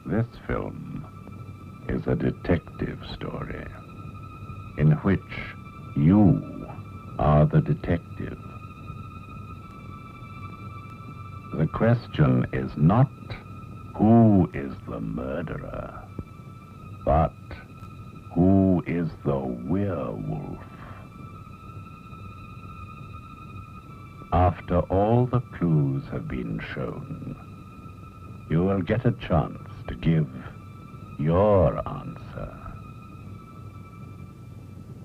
This film is a detective story in which you are the detective. The question is not who is the murderer, but who is the werewolf. After all the clues have been shown, you will get a chance to give your answer.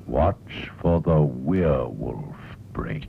Watch for the werewolf break.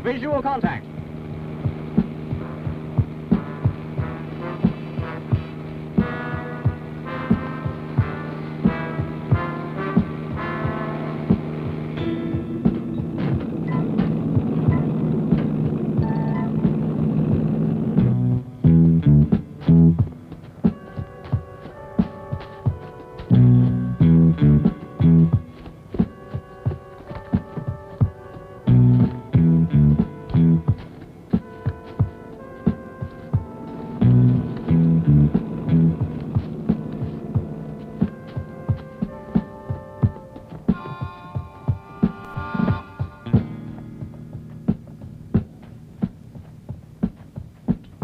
Visual contact.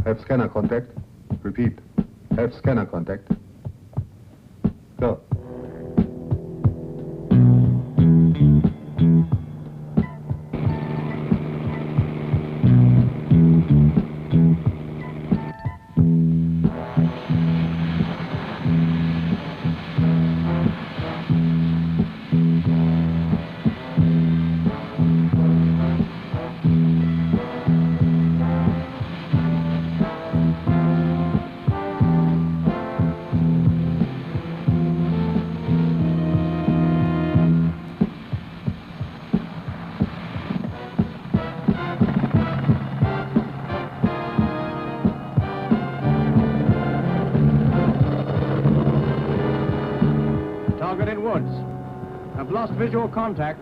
Have scanner contact. Repeat. Have scanner contact. Go. Target in woods. I've lost visual contact.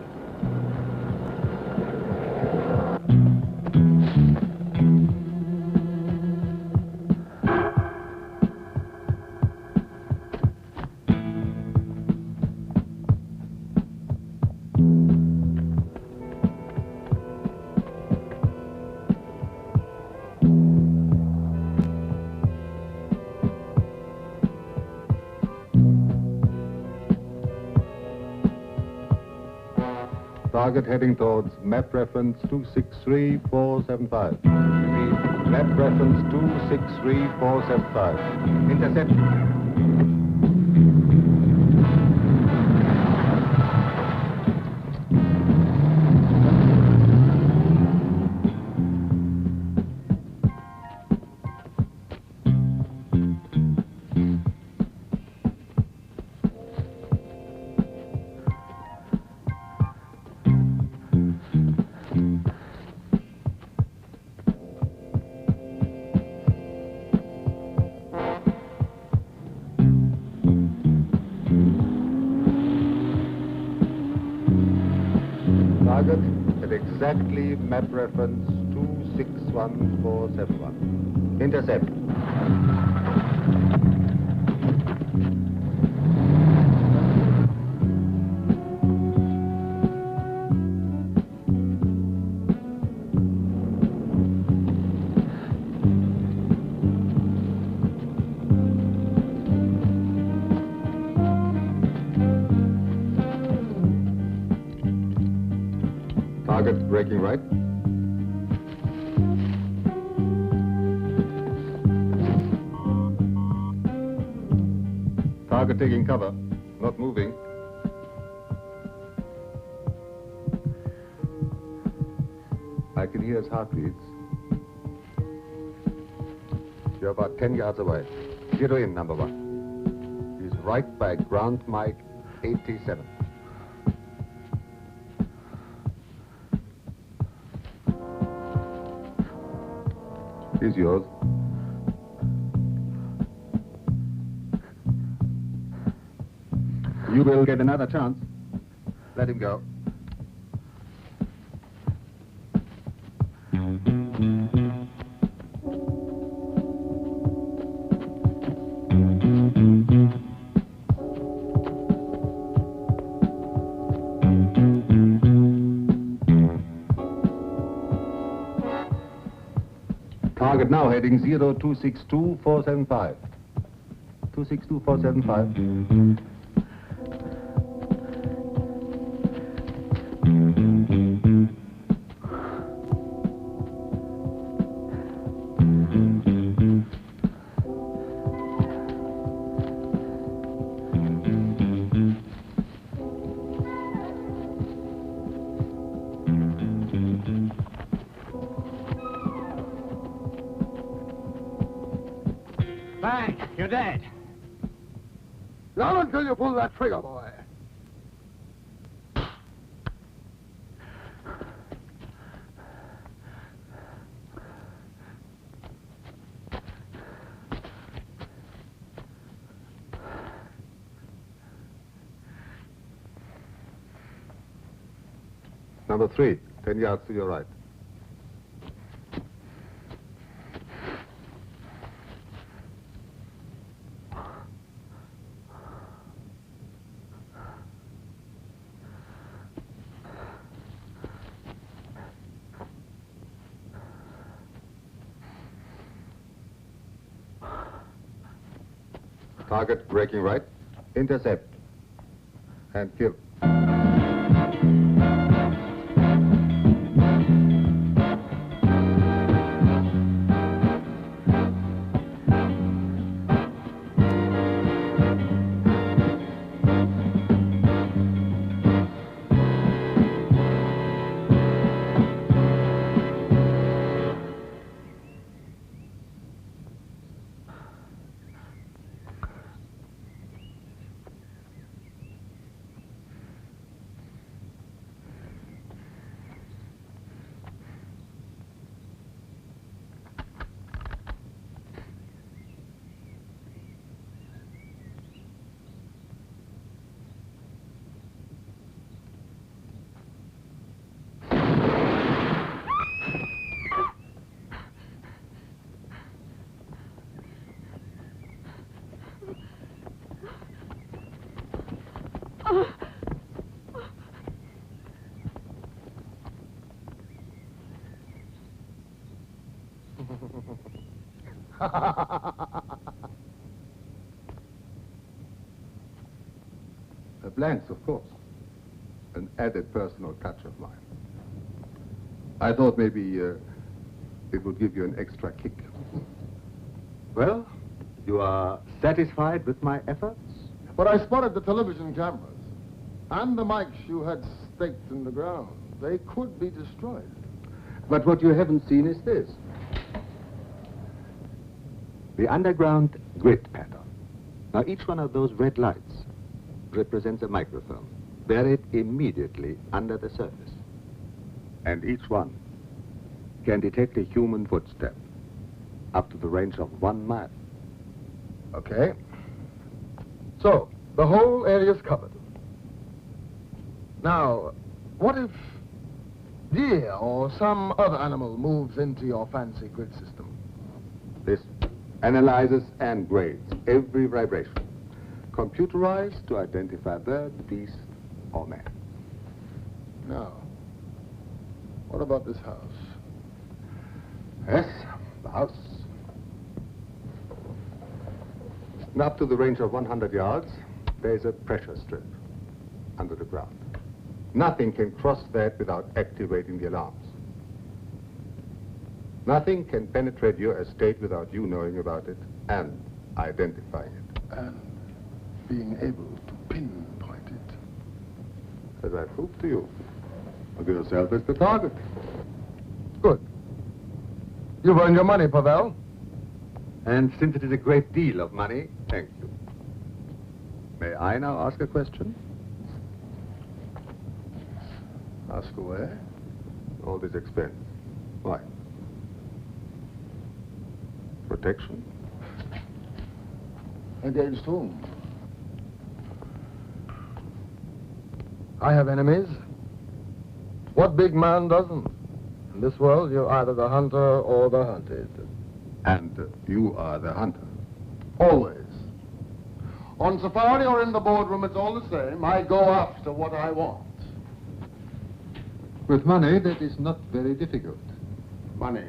Target heading towards map reference 263475. Repeat, map reference 263475. Intercept. Target at exactly map reference 261471. Intercept. Target braking right. Target taking cover, not moving. I can hear his heartbeats. You're about 10 yards away. Zero in, number one. He's right by ground mic 87. He's yours. You will get another chance. Let him go. Target now heading 0262-475. 262-475. Bang! You're dead. Not until you pull that trigger, boy. Number 3, 10 yards to your right. Target braking right. Intercept. And kill. Blanks, of course. an added personal touch of mine. I thought maybe it would give you an extra kick. Well, you are satisfied with my efforts? But I spotted the television cameras and the mics you had staked in the ground. They could be destroyed. But what you haven't seen is this. The underground grid pattern. Now, each one of those red lights represents a microphone buried immediately under the surface. And each one can detect a human footstep up to the range of 1 mile. Okay. So, the whole area's covered. Now, what if deer or some other animal moves into your fancy grid system? This analyzes and grades every vibration, computerized to identify bird, beast, or man. Now, what about this house? Yes, the house. And up to the range of 100 yards, there's a pressure strip under the ground. Nothing can cross that without activating the alarms. Nothing can penetrate your estate without you knowing about it and identifying it. And being able to pinpoint it. As I proved to you, look at yourself as the target. Good. You've earned your money, Pavel. And since it is a great deal of money, thank you. May I now ask a question? Ask away. All this expense. Why? Protection? Against whom? I have enemies. What big man doesn't? In this world, you're either the hunter or the hunted. And you are the hunter. Always. On safari or in the boardroom, it's all the same. I go after what I want. With money, that is not very difficult. Money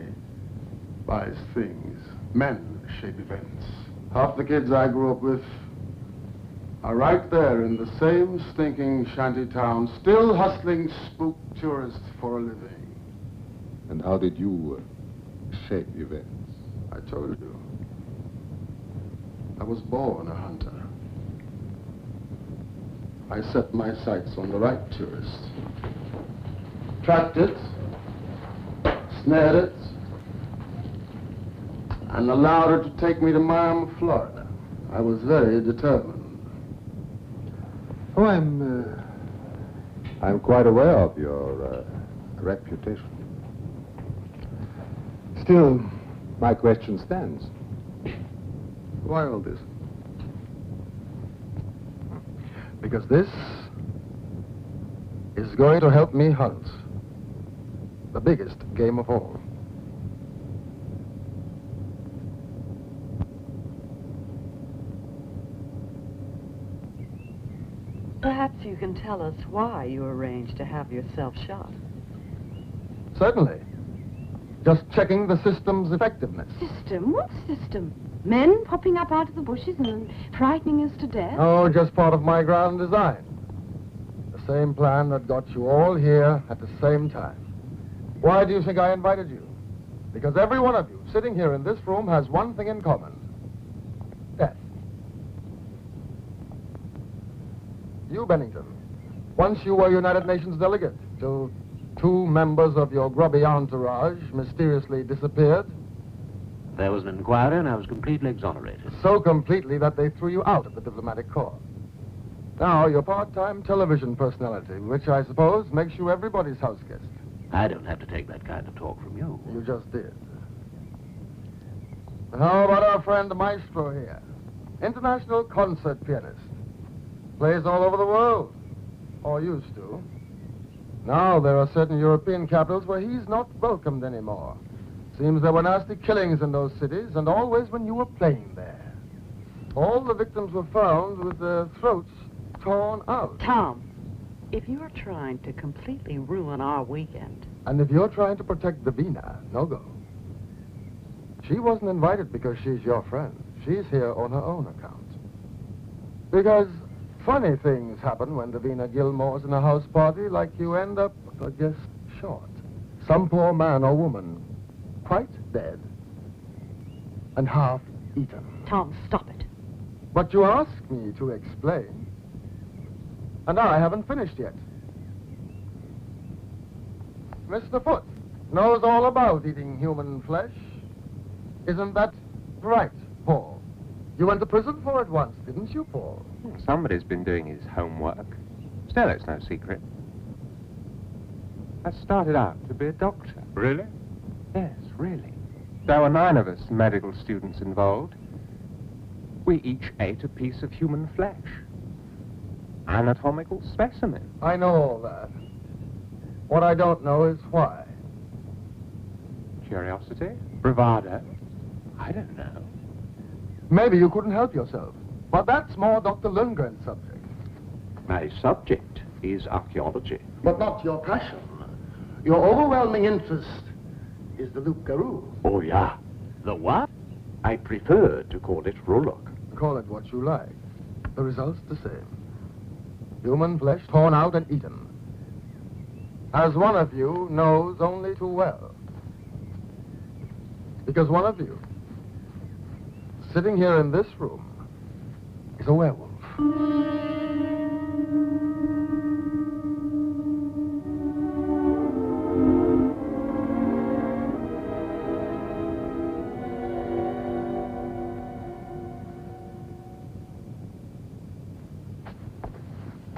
buys things. Men shape events. Half the kids I grew up with are right there in the same stinking shanty town, still hustling spook tourists for a living. And how did you shape events? I told you. I was born a hunter. I set my sights on the right tourist. Tracked it, snared it, and allowed her to take me to Miami, Florida. I was very determined. Oh, I'm quite aware of your reputation. Still, my question stands. Why all this? Because this is going to help me hunt the biggest game of all. Perhaps you can tell us why you arranged to have yourself shot. Certainly. Just checking the system's effectiveness. System? What system? Men popping up out of the bushes and frightening us to death? Oh, just part of my grand design. The same plan that got you all here at the same time. Why do you think I invited you? Because every one of you sitting here in this room has one thing in common. Death. You, Bennington, once you were United Nations delegate, till 2 members of your grubby entourage mysteriously disappeared. There was an inquiry and I was completely exonerated. So completely that they threw you out of the diplomatic corps. Now you're part-time television personality, which I suppose makes you everybody's house guest. I don't have to take that kind of talk from you. You just did. How about our friend Maestro here? International concert pianist. Plays all over the world. Or used to. Now there are certain European capitals where he's not welcomed anymore. Seems there were nasty killings in those cities, and always when you were playing there. All the victims were found with their throats torn out. Tom, if you're trying to completely ruin our weekend... And if you're trying to protect Davina, no go. She wasn't invited because she's your friend. She's here on her own account. Because Funny things happen when Davina Gilmore's in a house party, like you end up a guest short. Some poor man or woman, quite dead, and half eaten. Tom, stop it. But you asked me to explain, and I haven't finished yet. Mr. Foote knows all about eating human flesh. Isn't that right, Paul? You went to prison for it once, didn't you, Paul? Somebody's been doing his homework. Still, it's no secret. I started out to be a doctor. Really? Yes, really. There were 9 of us medical students involved. We each ate a piece of human flesh. Anatomical specimen. I know all that. What I don't know is why. Curiosity? Bravado? I don't know. Maybe you couldn't help yourself. But that's more Dr. Lundgren's subject. My subject is archaeology. But not your passion. Your overwhelming interest is the Loup Garou. Oh, yeah. The what? I prefer to call it Rolock. Call it what you like. The result's the same. Human flesh torn out and eaten. As one of you knows only too well. Because one of you, sitting here in this room, is a werewolf.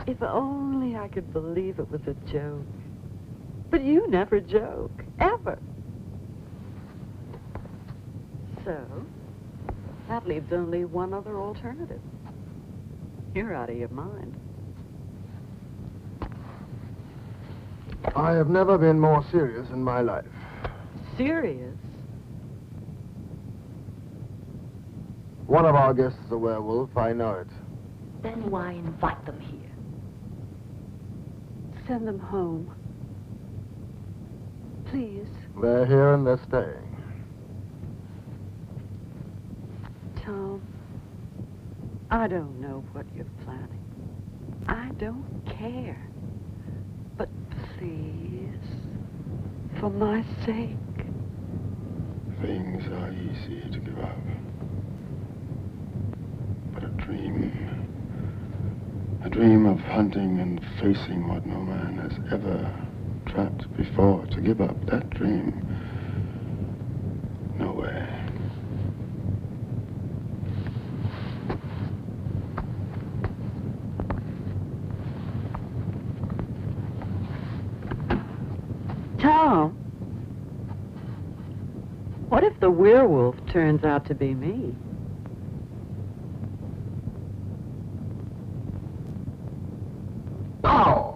If only I could believe it was a joke. But you never joke, ever. So, that leaves only one other alternative. You're out of your mind. I have never been more serious in my life. Serious? One of our guests is a werewolf, I know it. Then why invite them here? Send them home. Please. They're here and they're staying. Tom, I don't know what you're planning. I don't care. But please, for my sake. Things are easy to give up. But a dream of hunting and facing what no man has ever trapped before, to give up that dream, no way. Tom, what if the werewolf turns out to be me? Now!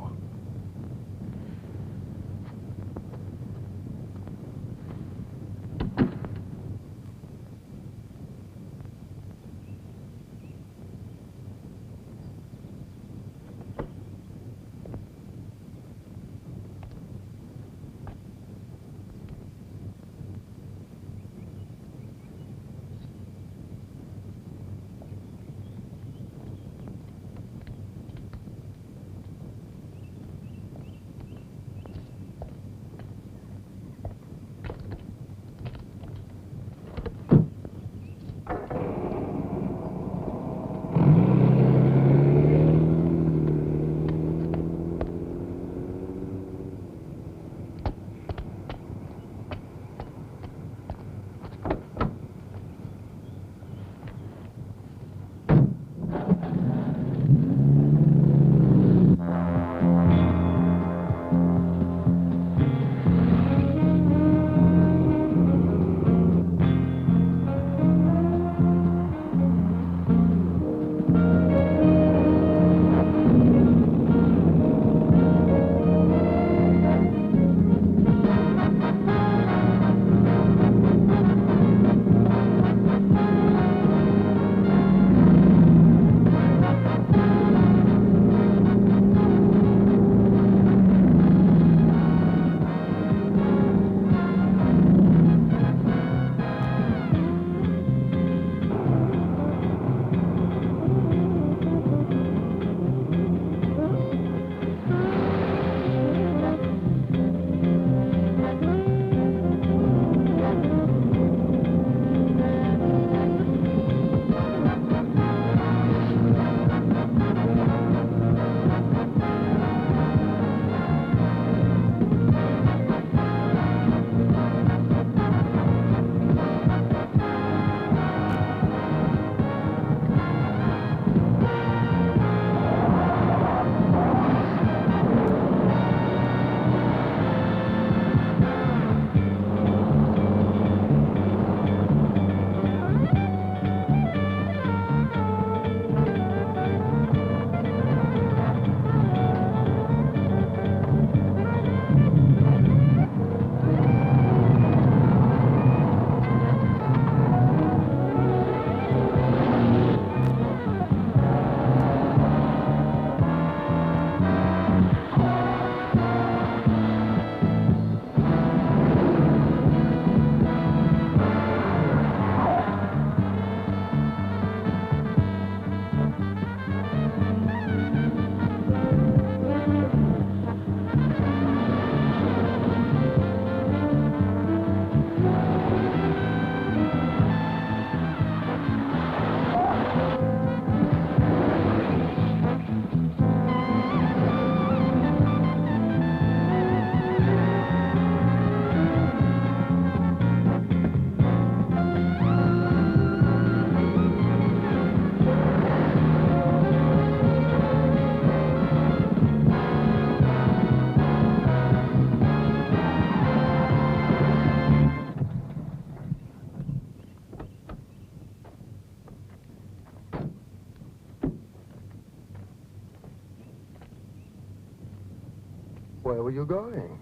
Where were you going?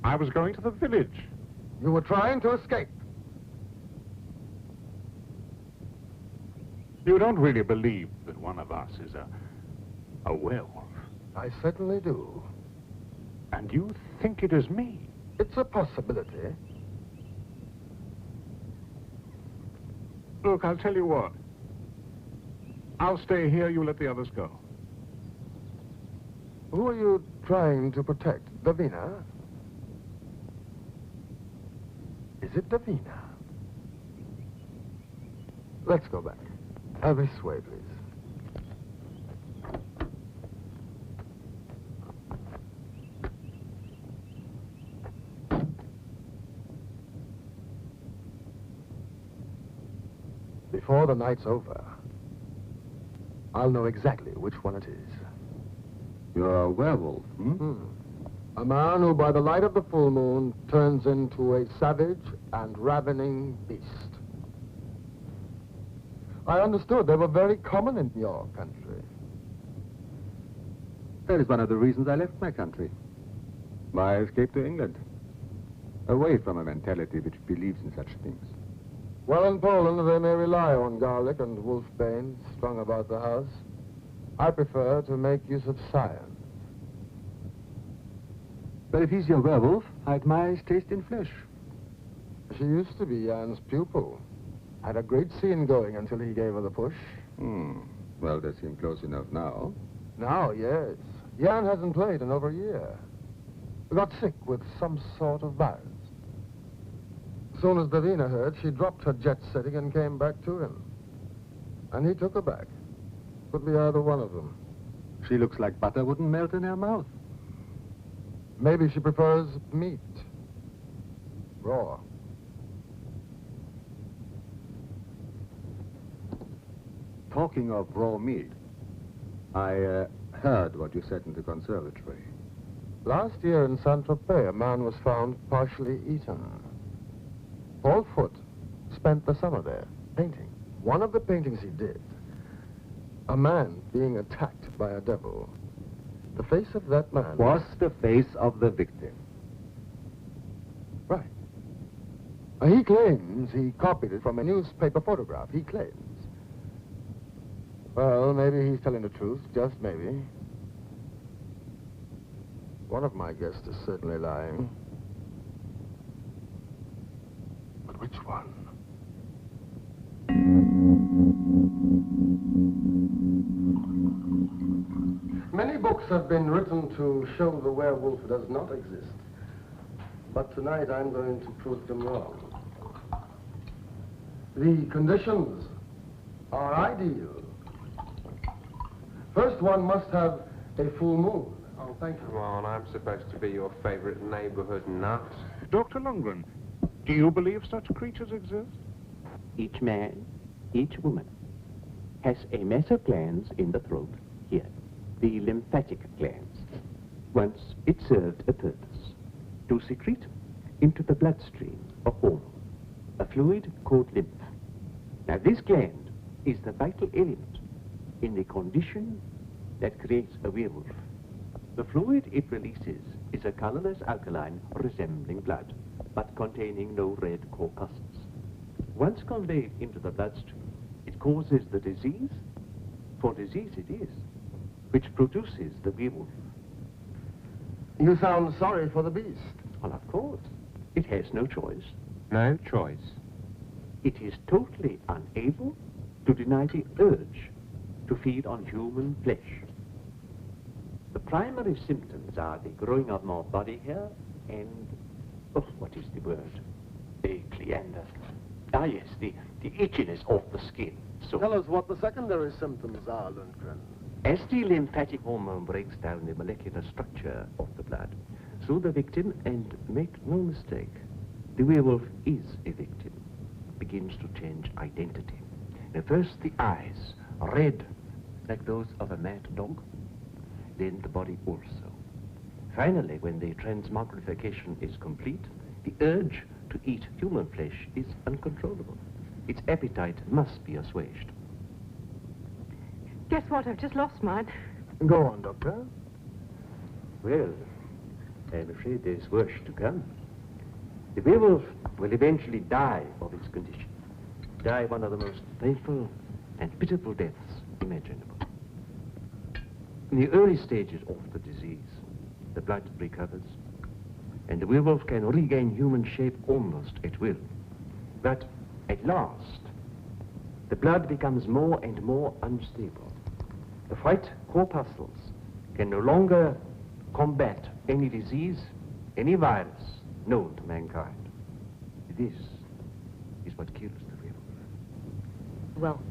I was going to the village. You were trying to escape. You don't really believe that one of us is a werewolf. I certainly do. And you think it is me? It's a possibility. Look, I'll tell you what. I'll stay here, you let the others go. Who are you trying to protect? Davina? Is it Davina? Let's go back. This way, please. Before the night's over, I'll know exactly which one it is. You're a werewolf, A man who, by the light of the full moon, turns into a savage and ravening beast. I understood they were very common in your country. That is one of the reasons I left my country. My escape to England. Away from a mentality which believes in such things. Well, in Poland, they may rely on garlic and wolfbane strung about the house. I prefer to make use of science. But if he's your werewolf, I admire his taste in flesh. She used to be Jan's pupil. Had a great scene going until he gave her the push. Well, they seem close enough now. Now, yes. Jan hasn't played in over a year. He got sick with some sort of virus. As soon as Davina heard, she dropped her jet setting and came back to him. And he took her back. Could be either one of them. She looks like butter wouldn't melt in her mouth. Maybe she prefers meat. Raw. Talking of raw meat, I heard what you said in the conservatory. Last year in Saint-Tropez, a man was found partially eaten. Paul Foote spent the summer there, painting. One of the paintings he did, a man being attacked by a devil. The face of that man Was the face of the victim. Right. He claims he copied it from a newspaper photograph. He claims. Well, maybe he's telling the truth, just maybe. One of my guests is certainly lying. But which one? Many books have been written to show the werewolf does not exist. But tonight I'm going to prove them wrong. The conditions are ideal. First, one must have a full moon. Oh, thank you. Come on, I'm supposed to be your favorite neighborhood nut. Dr. Lundgren, do you believe such creatures exist? Each man, each woman, has a mass of glands in the throat, here, the lymphatic glands. Once it served a purpose, to secrete into the bloodstream a hormone, a fluid called lymph. Now, this gland is the vital element in the condition that creates a werewolf. The fluid it releases is a colorless alkaline resembling blood, but containing no red corpuscles. Once conveyed into the bloodstream, it causes the disease, for disease it is, which produces the werewolf. You sound sorry for the beast. Well, of course. It has no choice. No choice. It is totally unable to deny the urge to feed on human flesh. The primary symptoms are the growing of more body hair and, oh, what is the word? The cleander. Ah, yes, the itchiness of the skin. So, Tell us what the secondary symptoms are, Lundgren. as the lymphatic hormone breaks down the molecular structure of the blood, so the victim, and make no mistake, the werewolf is a victim, begins to change identity. Now, first the eyes, red, like those of a mad dog, then the body also. Finally, when the transmogrification is complete, the urge to eat human flesh is uncontrollable. Its appetite must be assuaged. Guess what? I've just lost mine. Go on, Doctor. Well, I'm afraid there's worse to come. The werewolf will eventually die of its condition. Die one of the most painful and pitiful deaths imaginable. In the early stages of the disease, the blood recovers, and the werewolf can regain human shape almost at will. But at last, the blood becomes more and more unstable. The white corpuscles can no longer combat any disease, any virus known to mankind. This is what kills the werewolf. Well,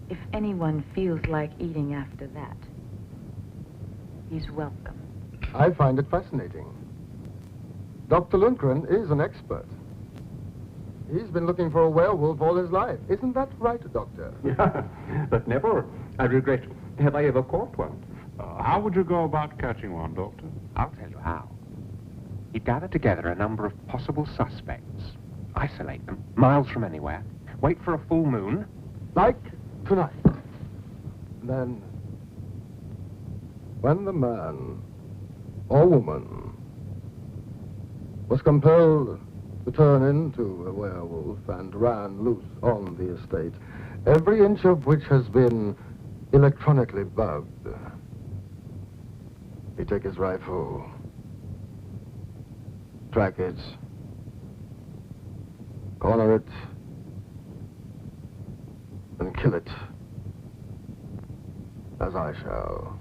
if anyone feels like eating after that, he's welcome. I find it fascinating. Dr. Lundgren is an expert. He's been looking for a werewolf all his life. Isn't that right, Doctor? Yeah, but never, I regret, have I ever caught one. How would you go about catching one, Doctor? I'll tell you how. He'd gather together a number of possible suspects, isolate them, miles from anywhere, wait for a full moon. Like tonight. Then, when the man or woman was compelled to turn into a werewolf and ran loose on the estate, every inch of which has been electronically bugged, he'd take his rifle, track it, corner it, and kill it, as I shall.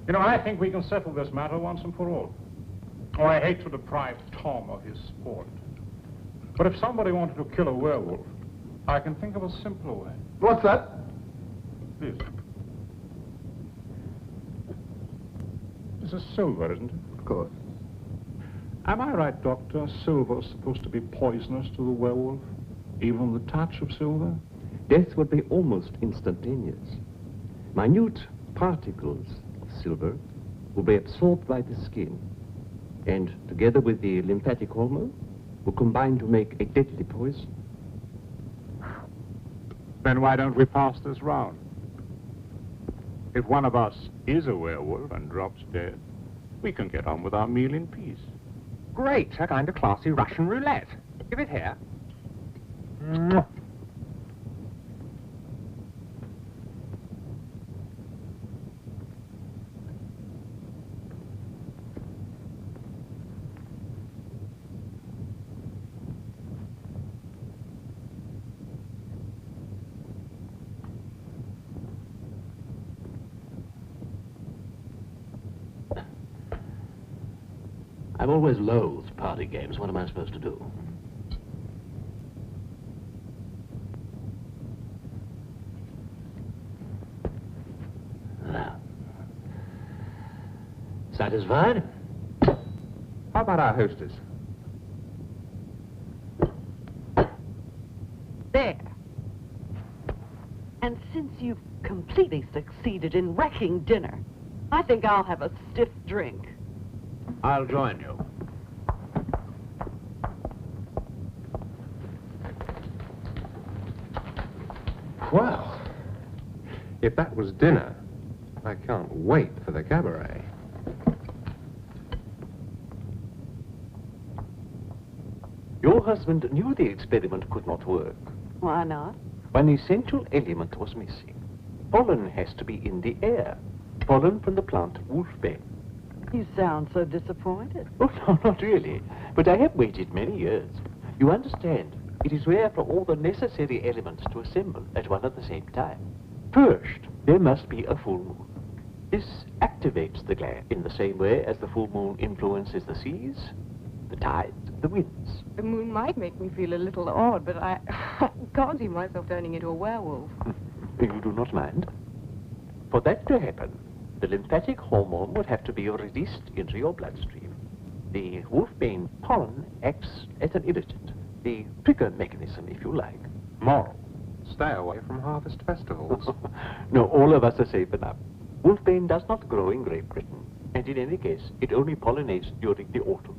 You know, I think we can settle this matter once and for all. Oh, I hate to deprive Tom of his sport. But if somebody wanted to kill a werewolf, I can think of a simpler way. What's that? This. This is silver, isn't it? Of course. Am I right, Doctor? Silver's supposed to be poisonous to the werewolf? Even the touch of silver? Death would be almost instantaneous. Minute particles of silver will be absorbed by the skin, and together with the lymphatic hormone, will combine to make a deadly poison. Then why don't we pass this round? If one of us is a werewolf and drops dead, we can get on with our meal in peace. Great, a kind of classy Russian roulette. Give it here. Mwah. I've always loathed party games. What am I supposed to do? Now. Satisfied? How about our hostess? There. And since you've completely succeeded in wrecking dinner, I think I'll have a stiff drink. I'll join you. Well, if that was dinner, I can't wait for the cabaret. Your husband knew the experiment could not work. Why not? One essential element was missing. Pollen has to be in the air. Pollen from the plant wolfbane. You sound so disappointed. Oh, no, not really. But I have waited many years. You understand, it is rare for all the necessary elements to assemble at one and the same time. First, there must be a full moon. This activates the gland in the same way as the full moon influences the seas, the tides, the winds. The moon might make me feel a little odd, but I can't see myself turning into a werewolf. You do not mind? For that to happen, the lymphatic hormone would have to be released into your bloodstream. The wolfbane pollen acts as an irritant, the trigger mechanism, if you like. Moral: stay away from harvest festivals. No, all of us are safe enough. Wolfbane does not grow in Great Britain, and in any case, it only pollinates during the autumn.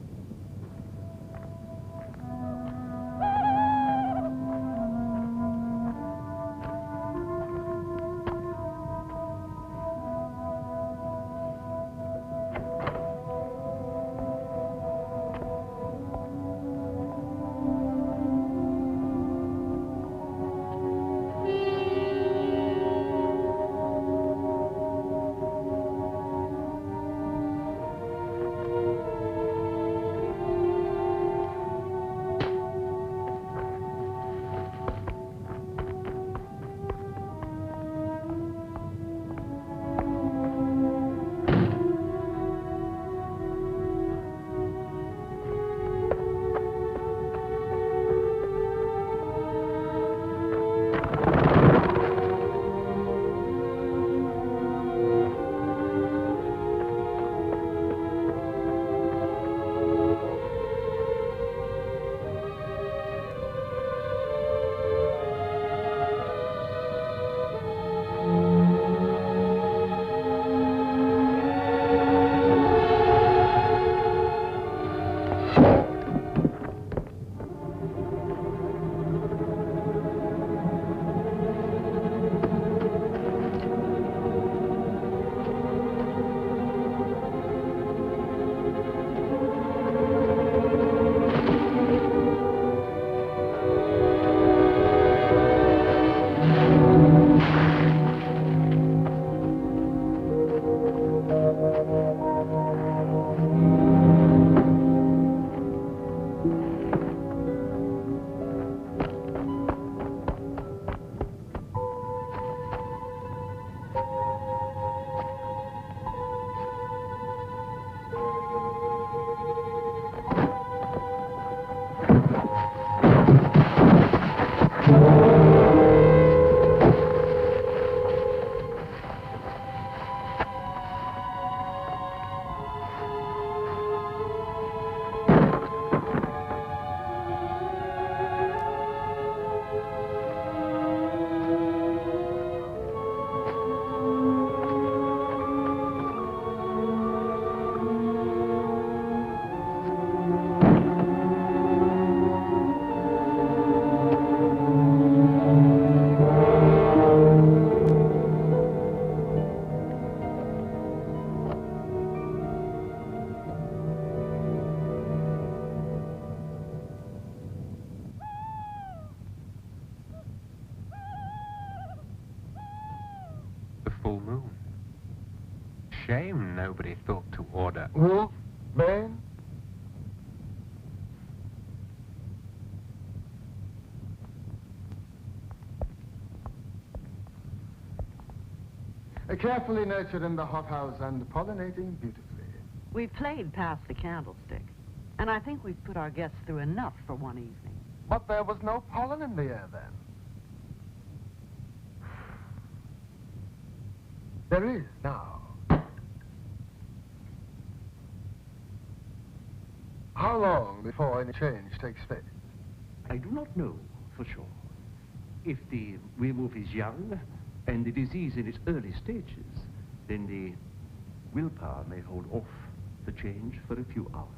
full moon. Shame nobody thought to order. Wolf, Bane? Carefully nurtured in the hothouse and pollinating beautifully. We've played past the candlestick, and I think we've put our guests through enough for one evening. But there was no pollen in the air then. There is now. How long before any change takes place? I do not know for sure. If the werewolf is young and the disease in its early stages, then the willpower may hold off the change for a few hours.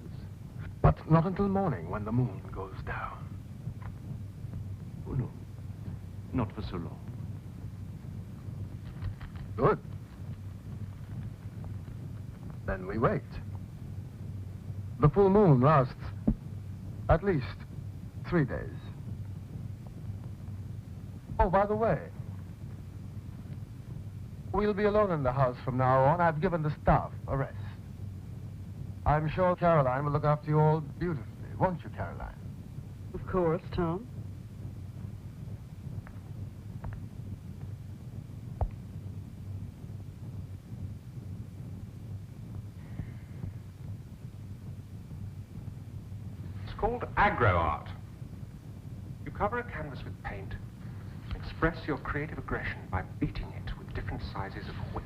But not until morning when the moon goes down. Oh, no. Not for so long. Good. Then we wait. The full moon lasts at least 3 days. Oh, by the way, we'll be alone in the house from now on. I've given the staff a rest. I'm sure Caroline will look after you all beautifully, won't you, Caroline? Of course, Tom. It's called aggro art. You cover a canvas with paint, express your creative aggression by beating it with different sizes of whip.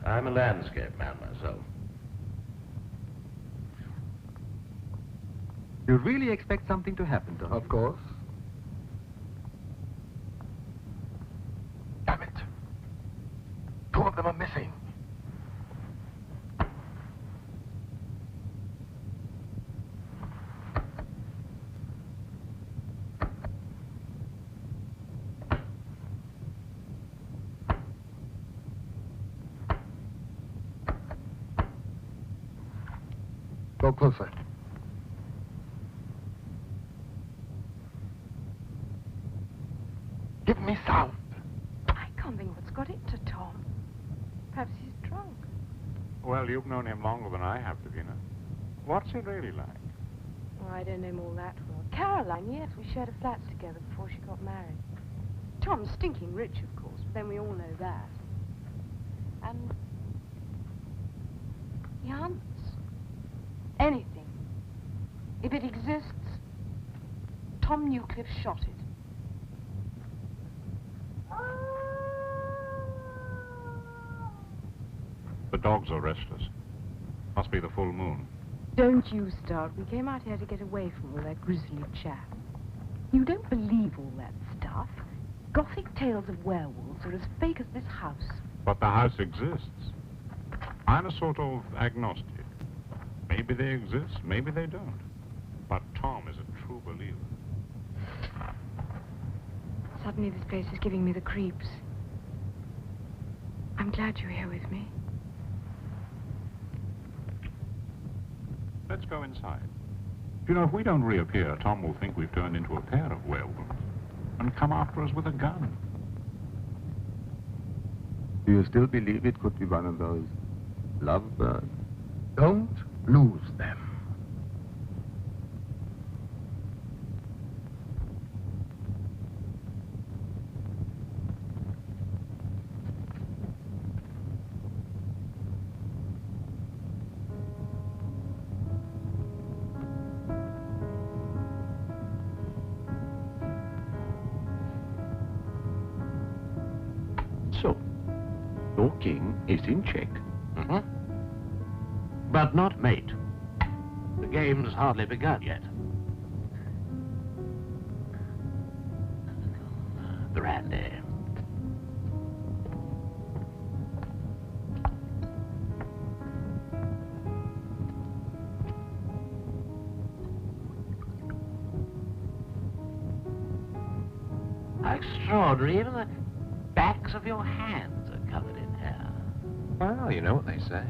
I'm a landscape man myself. You really expect something to happen, don't you? Of course. Damn it. 2 of them are missing. Go closer. Give me sound. I can't think what's got into Tom. Perhaps he's drunk. Well, you've known him longer than I have, Davina. What's he really like? Oh, I don't know him all that well. Caroline, yes, we shared a flat together before she got married. Tom's stinking rich, of course, but then we all know that. And he hunts. Anything. If it exists, Tom Newcliffe shot it. The dogs are restless. Must be the full moon. Don't you start. We came out here to get away from all that grisly chat. You don't believe all that stuff. Gothic tales of werewolves are as fake as this house. But the house exists. I'm a sort of agnostic. Maybe they exist, maybe they don't. But Tom is a true believer. Suddenly this place is giving me the creeps. I'm glad you're here with me. Let's go inside. You know, if we don't reappear, Tom will think we've turned into a pair of werewolves and come after us with a gun. Do you still believe it could be one of those lovebirds? Don't lose them. So, your king is in check. Mm-hmm. But not mate. The game's hardly begun yet. Brandy. Extraordinary. Even the backs of your hands are covered in hair. Well, you know what they say.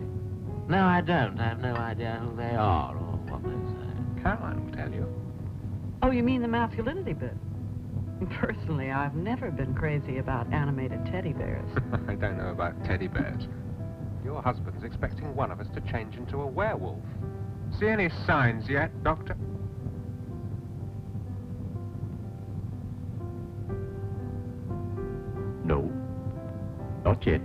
No, I don't. I have no idea who they are or what they say. Caroline will tell you. Oh, you mean the masculinity bit? Personally, I've never been crazy about animated teddy bears. I don't know about teddy bears. Your husband's expecting one of us to change into a werewolf. See any signs yet, Doctor? No, not yet.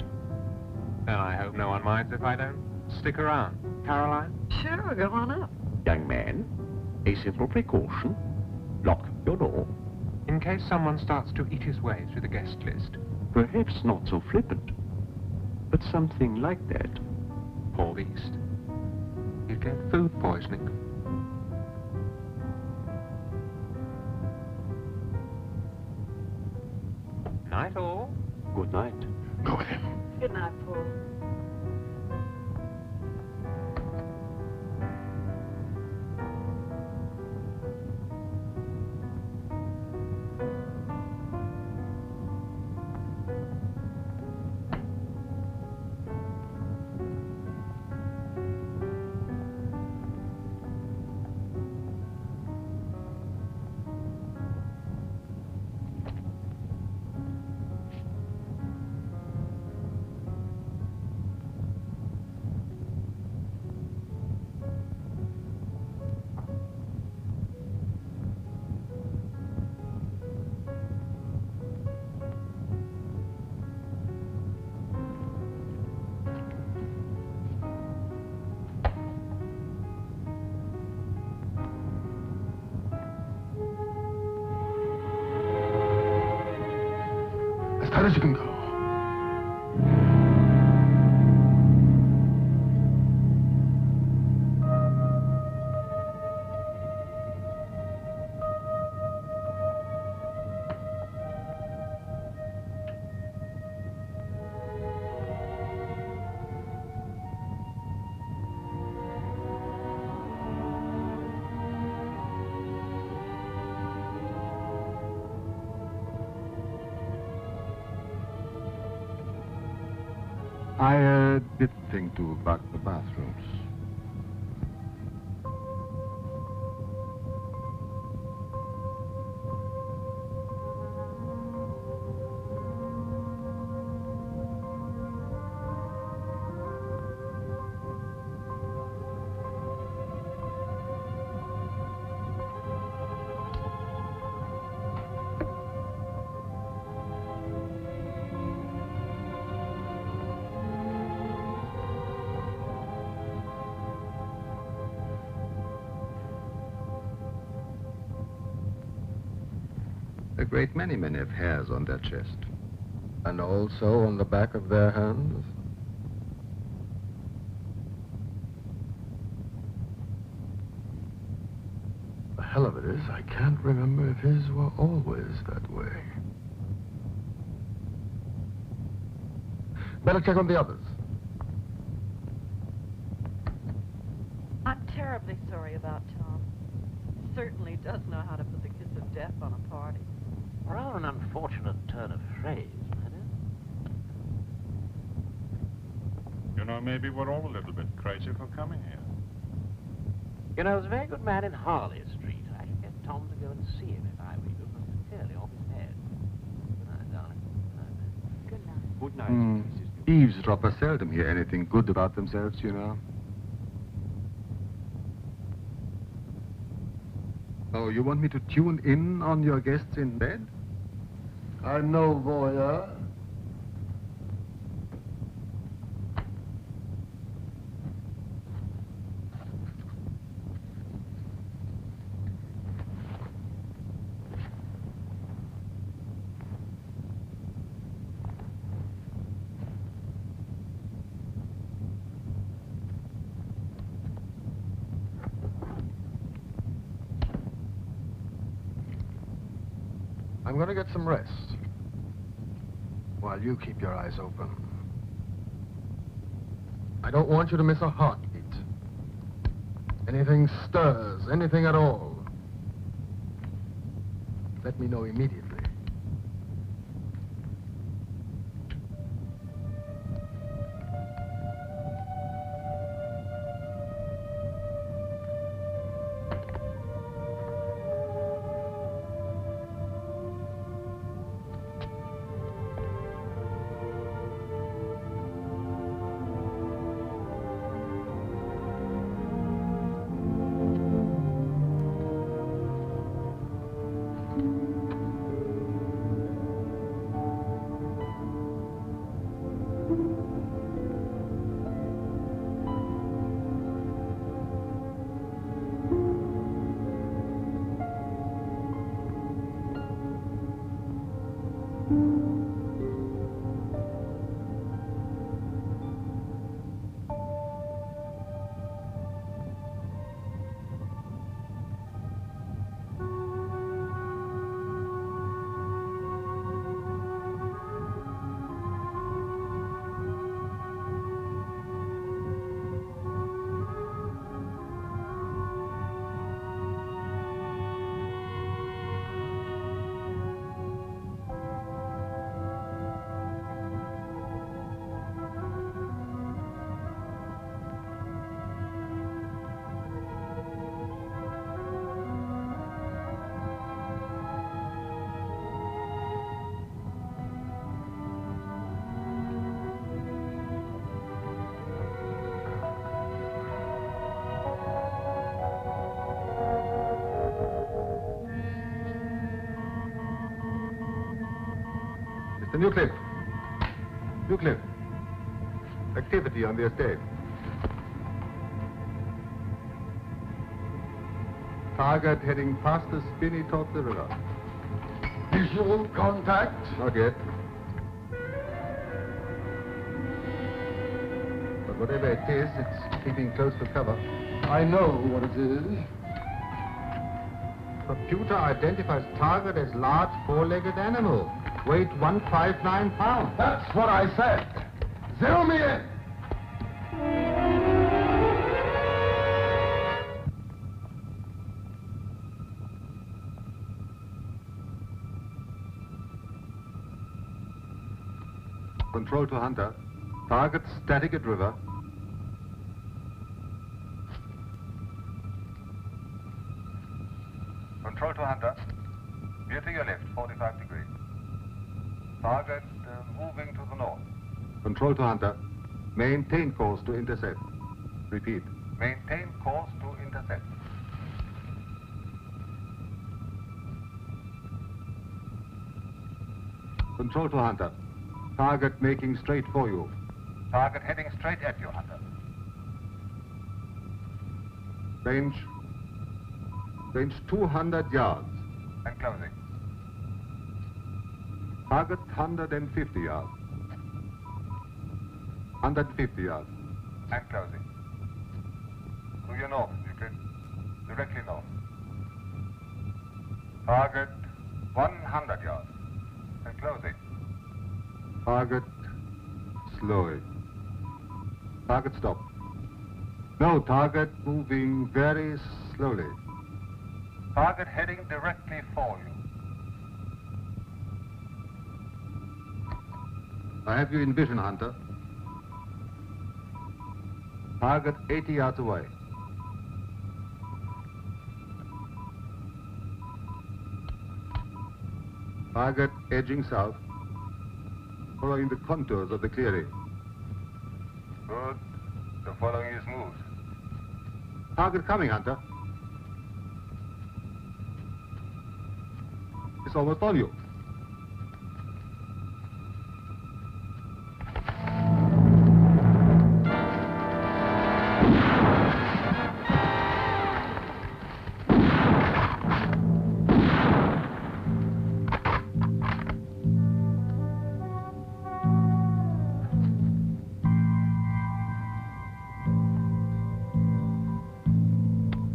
Then I hope no one minds if I don't stick around. Caroline? Sure, go on up. Young man, a simple precaution. Lock your door. In case someone starts to eat his way through the guest list. Perhaps not so flippant, but something like that. Poor beast. He'd get food poisoning. Night all. Good night. Go with him. Good night, Paul. As tight as you can go. I did think to bug the bathrooms. A great many men have hairs on their chest. And also on the back of their hands. The hell of it is, I can't remember if his were always that way. Better check on the others. I'm terribly sorry about Tom. Certainly does know how to put the kiss of death on a party. Rather an unfortunate turn of phrase, madam. You know, maybe we're all a little bit crazy for coming here. You know, there's a very good man in Harley Street. I should get Tom to go and see him if I were you, because it's clearly off his head. Good night, darling. Good night. Good night, Mrs. Eavesdroppers seldom hear anything good about themselves, you know. Oh, you want me to tune in on your guests in bed? I'm no voyeur. I'm going to get some rest while you keep your eyes open. I don't want you to miss a heartbeat. Anything stirs, anything at all, let me know immediately. Mr. Newcliffe. Newcliffe. Activity on the estate. Target heading past the spinney towards the river. Visual contact? Not yet. But whatever it is, it's keeping close to cover. I know what it is. Computer identifies target as large four-legged animal. Weight 159 pounds. That's what I said. Zero me in. Control to Hunter. Target static at river. Control to Hunter. Veer to your left, 45 degrees. Target moving to the north. Control to Hunter. Maintain course to intercept. Repeat. Maintain course to intercept. Control to Hunter. Target making straight for you. Target heading straight at you, Hunter. Range 200 yards. And closing. Target 150 yards. 150 yards. And closing. To your north, Euclid. Directly north. Target 100 yards. And closing. Target slowly. Target stop. No, target moving very slowly. Target heading directly for you. I have you in vision, Hunter. Target 80 yards away. Target edging south, following the contours of the clearing. Good. The following is smooth. Target coming, Hunter. It's almost on you.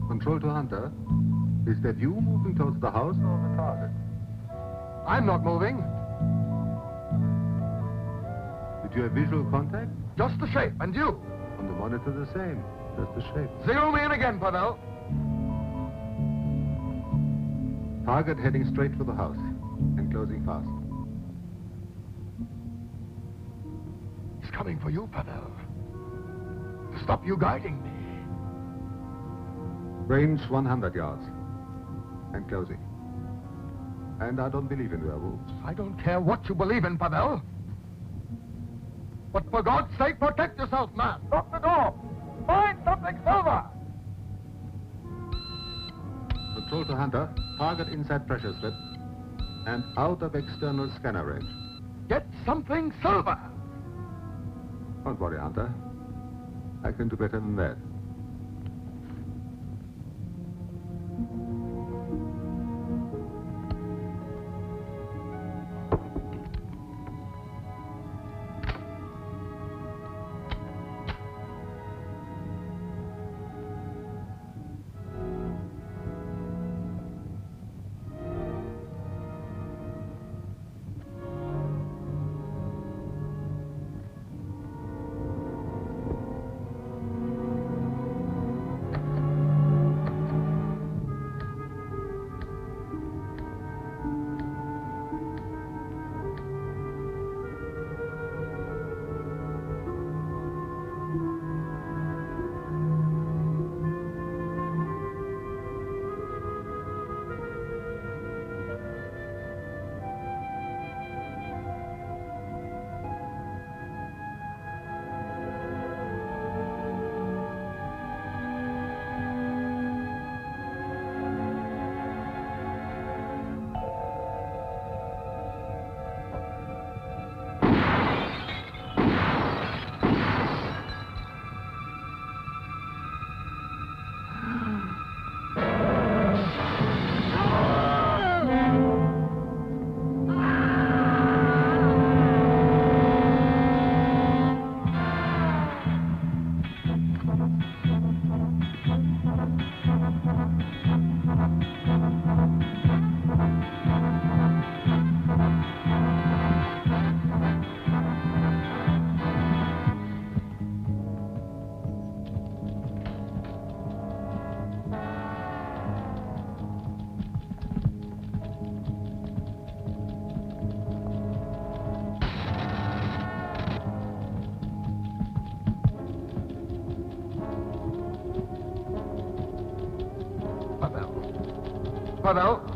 Control to Hunter. Is that you moving towards the house or the target? I'm not moving. Did you have visual contact? Just the shape, and you? On the monitor the same. Just the shape. Zero me in again, Pavel. Target heading straight for the house and closing fast. He's coming for you, Pavel. To stop you guiding me. Range 100 yards and closing. And I don't believe in werewolves. I don't care what you believe in, Pavel. But for God's sake, protect yourself, man. Lock the door. Find something silver. Control to Hunter. Target inside pressure strip and out of external scanner range. Get something silver. Don't worry, Hunter. I can do better than that. Pavel.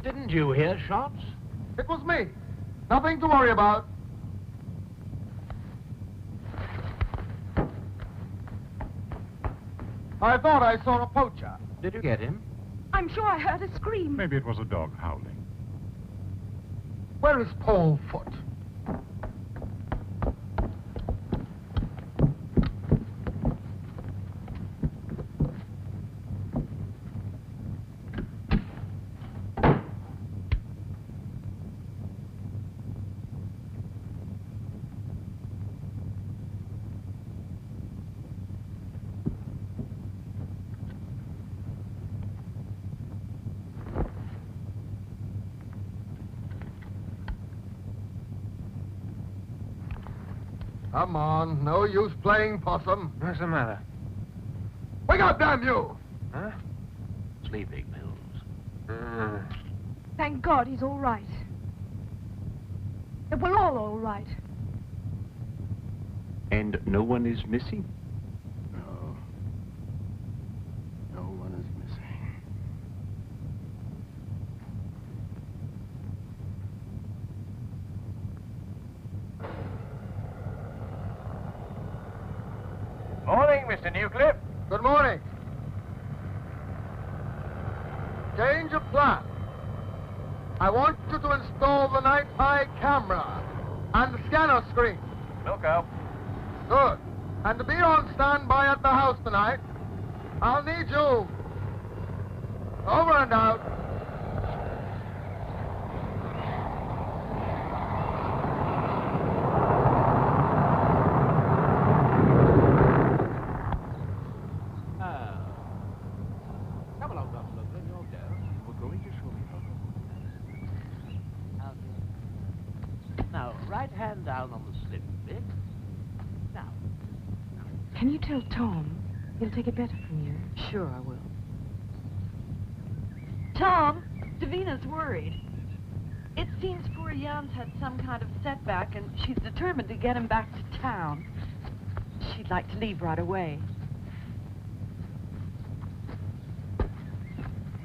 Didn't you hear shots? It was me. Nothing to worry about. I thought I saw a poacher. Did you get him? I'm sure I heard a scream. Maybe it was a dog howling. Where is Paul Foot? Come on, no use playing possum. What's the matter? Wake up, damn you! Huh? Sleeping pills. Thank God he's all right. That we're all right. And no one is missing? No. No one is missing. Morning, Mr. Newcliffe. Good morning. Change of plan. I want you to install the night high camera and the scanner screen. Look out. Good. And to be on standby at the house tonight, I'll need you. Over and out. Come along, Dr. Ludwig, you'll go. We're going to show me how. Now, right hand down on the slip bit. Now. Can you tell Tom? He'll take it better from you. Sure, I will. Tom, Davina's worried. It seems poor Jan's had some kind of setback, and she's determined to get him back to town. She'd like to leave right away.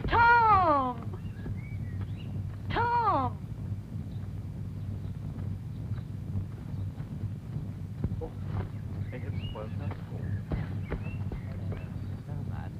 Tom! Tom! I have spoiled that for. Never mind.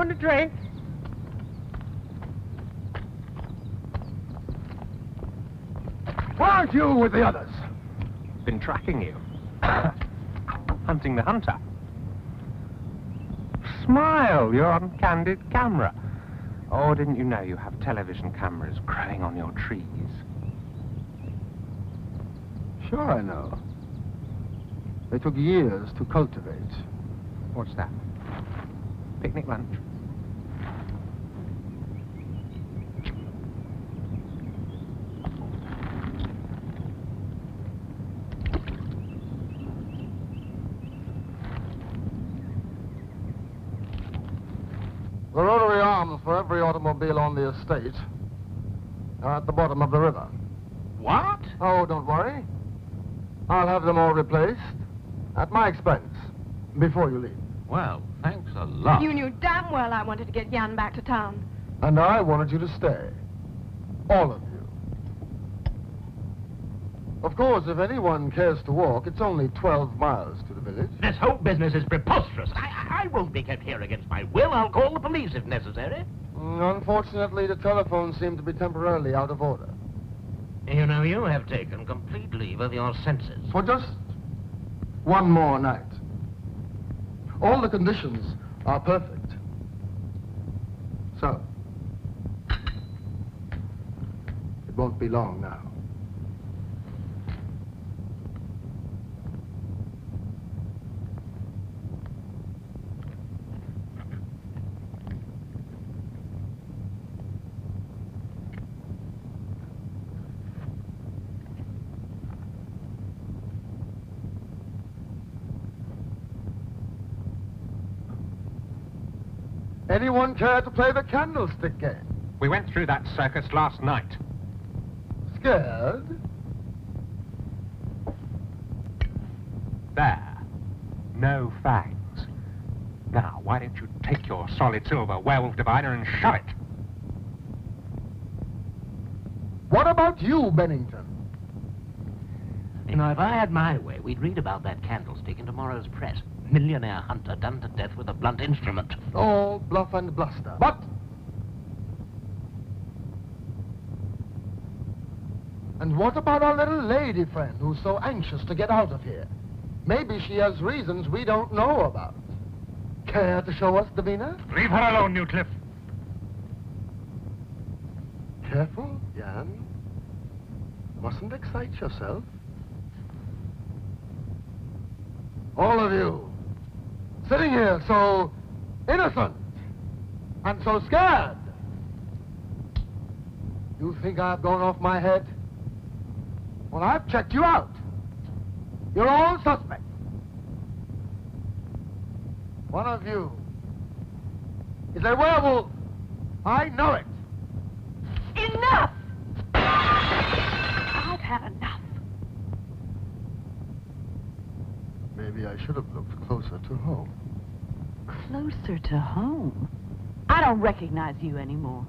want a drink? Why aren't you with the others? Been tracking you. Hunting the hunter. Smile, you're on candid camera. Oh, didn't you know you have television cameras growing on your trees? Sure I know. They took years to cultivate. What's that? Picnic lunch? The rotary arms for every automobile on the estate are at the bottom of the river. What? Oh, don't worry. I'll have them all replaced at my expense before you leave. Well, thanks a lot. You knew damn well I wanted to get Jan back to town. And I wanted you to stay. All of you. Of course, if anyone cares to walk, it's only 12 miles to the village. This whole business is preposterous. I won't be kept here against my will. I'll call the police if necessary. Unfortunately, the telephones seem to be temporarily out of order. You know, you have taken complete leave of your senses. For just one more night. All the conditions are perfect. So, it won't be long now. Anyone care to play the candlestick game? We went through that circus last night. Scared? There. No fangs. Now, why don't you take your solid silver werewolf diviner and shove it? What about you, Bennington? You know, if I had my way, we'd read about that candlestick in tomorrow's press. Millionaire hunter done to death with a blunt instrument. All bluff and bluster. But... And what about our little lady friend who's so anxious to get out of here? Maybe she has reasons we don't know about. Care to show us, Davina? Leave her alone, Newcliffe. Careful, Jan. Mustn't excite yourself. All of you, sitting here so innocent and so scared. You think I've gone off my head? Well, I've checked you out. You're all suspects. One of you is a werewolf. I know it. Enough! I've had enough. Maybe I should have looked closer to home. Closer to home? I don't recognize you anymore.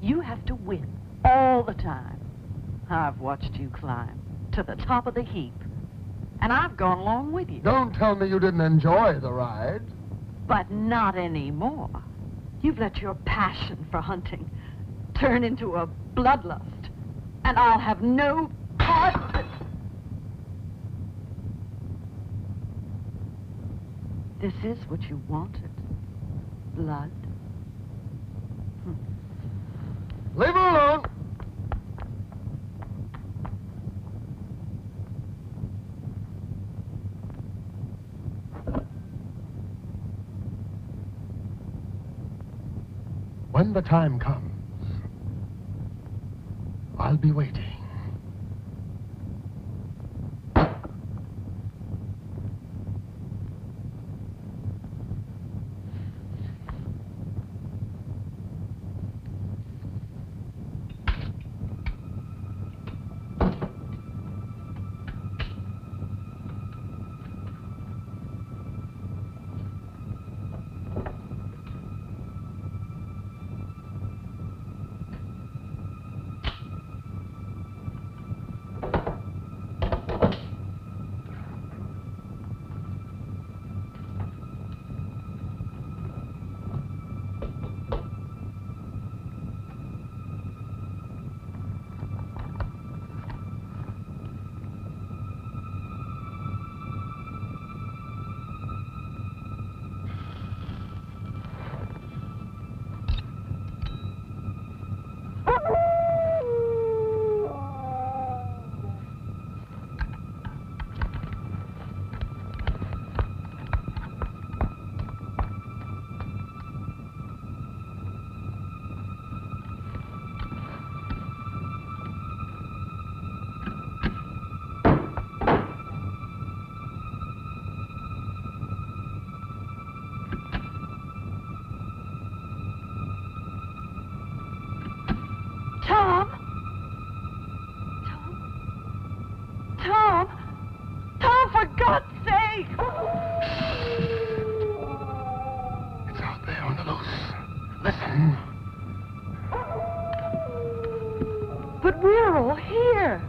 You have to win all the time. I've watched you climb to the top of the heap, and I've gone along with you. Don't tell me you didn't enjoy the ride. But not anymore. You've let your passion for hunting turn into a bloodlust, and I'll have no part of it. This is what you wanted. Blood. Leave her alone. When the time comes, I'll be waiting. me! It's out there on the loose. Listen. But we're all here.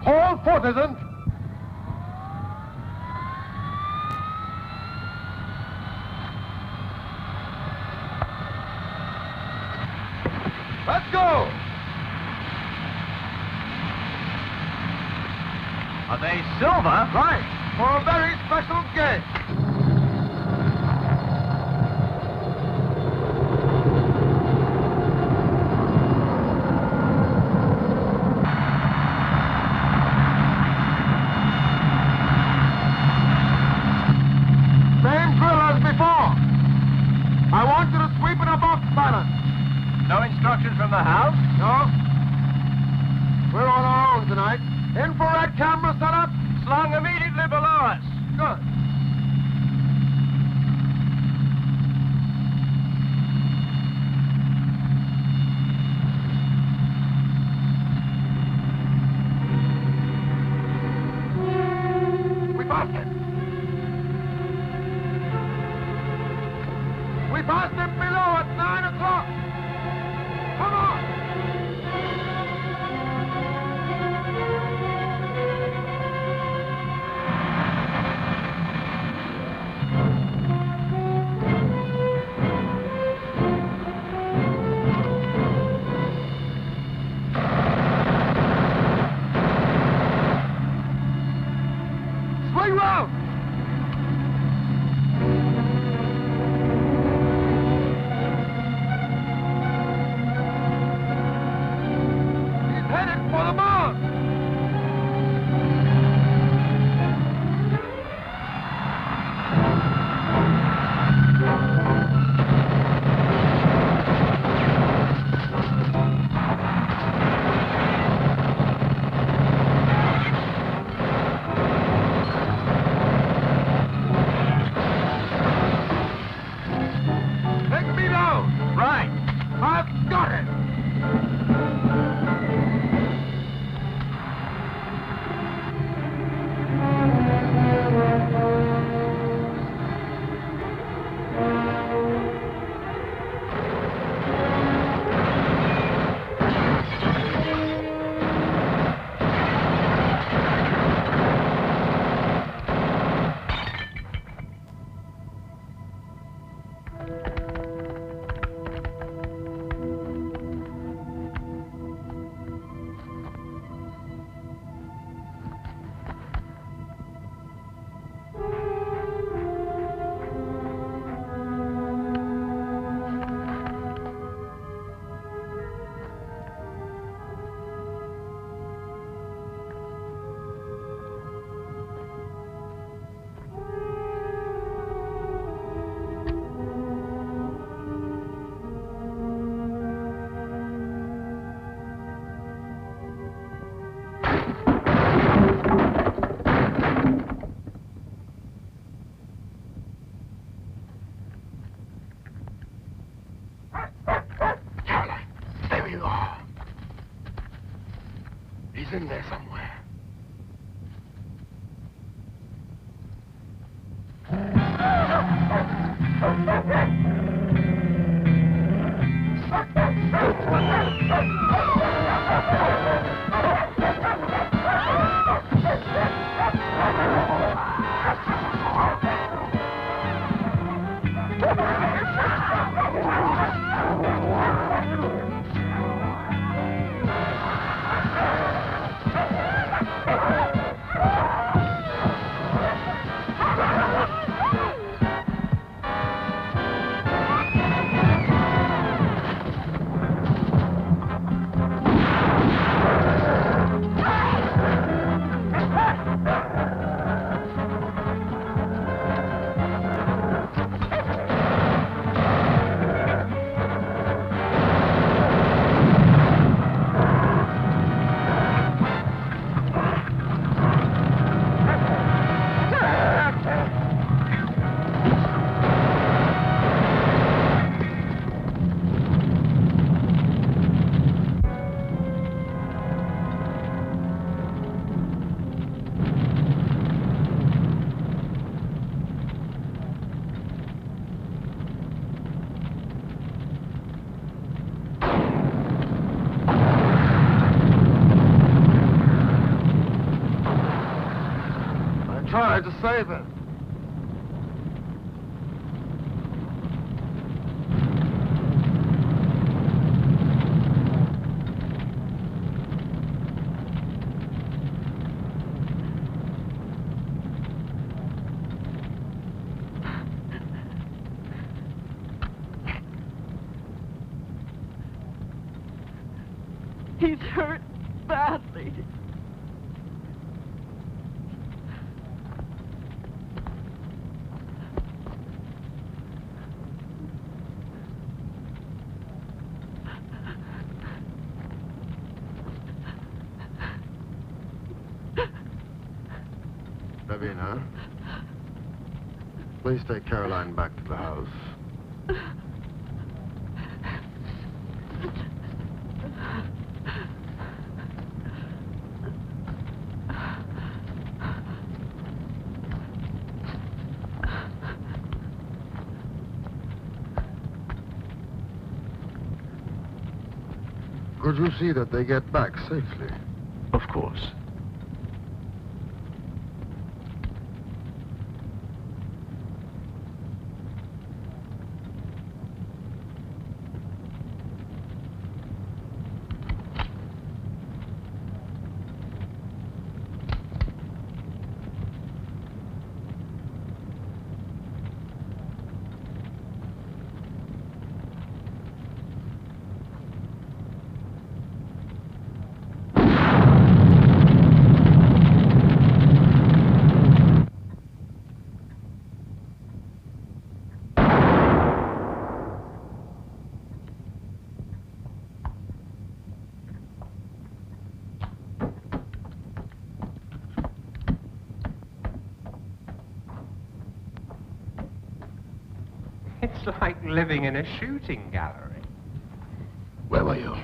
All fortisans! Let's go! Are they silver? Right, for a very special game. Same drill as before. I want you to sweep in a box balance. No instructions from the house? No. We're on our own tonight. Infrared camera set up. Slung immediately below us. Good. We passed it. We passed it below at 9 o'clock. Come on. Swing round! He's headed for the mark! Take me down! Right. I've got it! There you are. He's in there somewhere. to save it. He's hurt badly. Davina, please take Caroline back to the house. Could you see that they get back safely? Of course. It's like living in a shooting gallery. Where were you?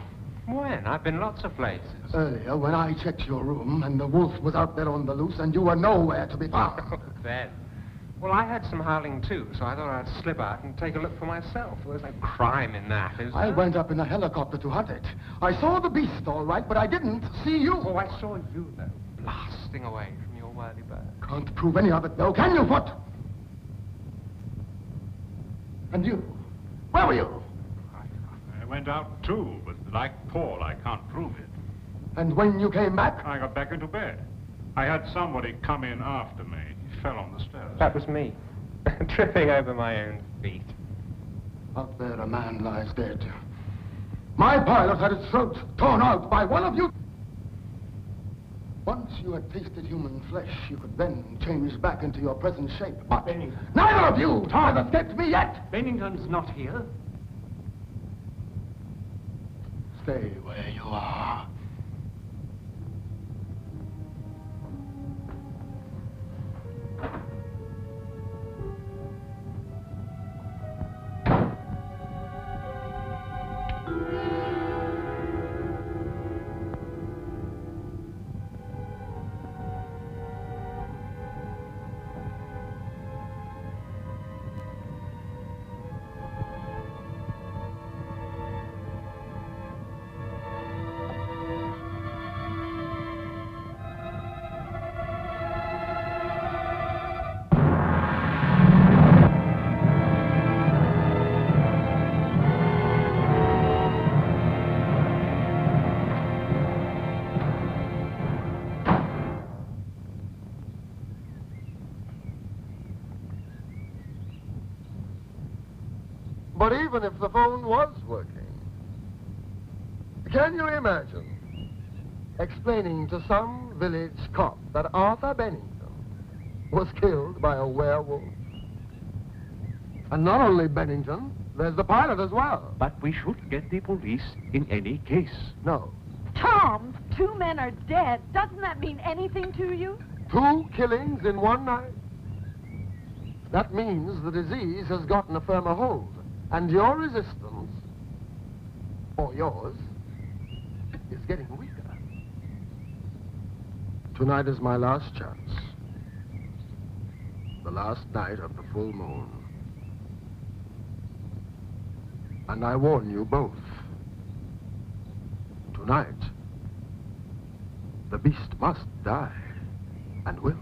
When? I've been lots of places. Earlier, when I checked your room, and the wolf was out there on the loose, and you were nowhere to be found. Then. Well, I had some howling too, so I thought I'd slip out and take a look for myself. There's no crime in that, is there? I went up in a helicopter to hunt it. I saw the beast, all right, but I didn't see you. Oh, I saw you, though, blasting away from your whirly bird. Can't prove any of it, though, can you, Foot? And you? Where were you? I went out too, but like Paul, I can't prove it. And when you came back? I got back into bed. I had somebody come in after me. He fell on the stairs. That was me, tripping over my own feet. Out there, a man lies dead. My pilot had its throat torn out by one of you. Once you had tasted human flesh, you could then change back into your present shape. But neither of you has escaped me yet. Bennington's not here. Stay where you are. But even if the phone was working, can you imagine explaining to some village cop that Arthur Bennington was killed by a werewolf? And not only Bennington, there's the pilot as well. But we should get the police in any case. No. Tom, 2 men are dead. Doesn't that mean anything to you? 2 killings in one night. That means the disease has gotten a firmer hold. And your resistance, or yours, is getting weaker. Tonight is my last chance. The last night of the full moon. And I warn you both. Tonight, the beast must die, and will.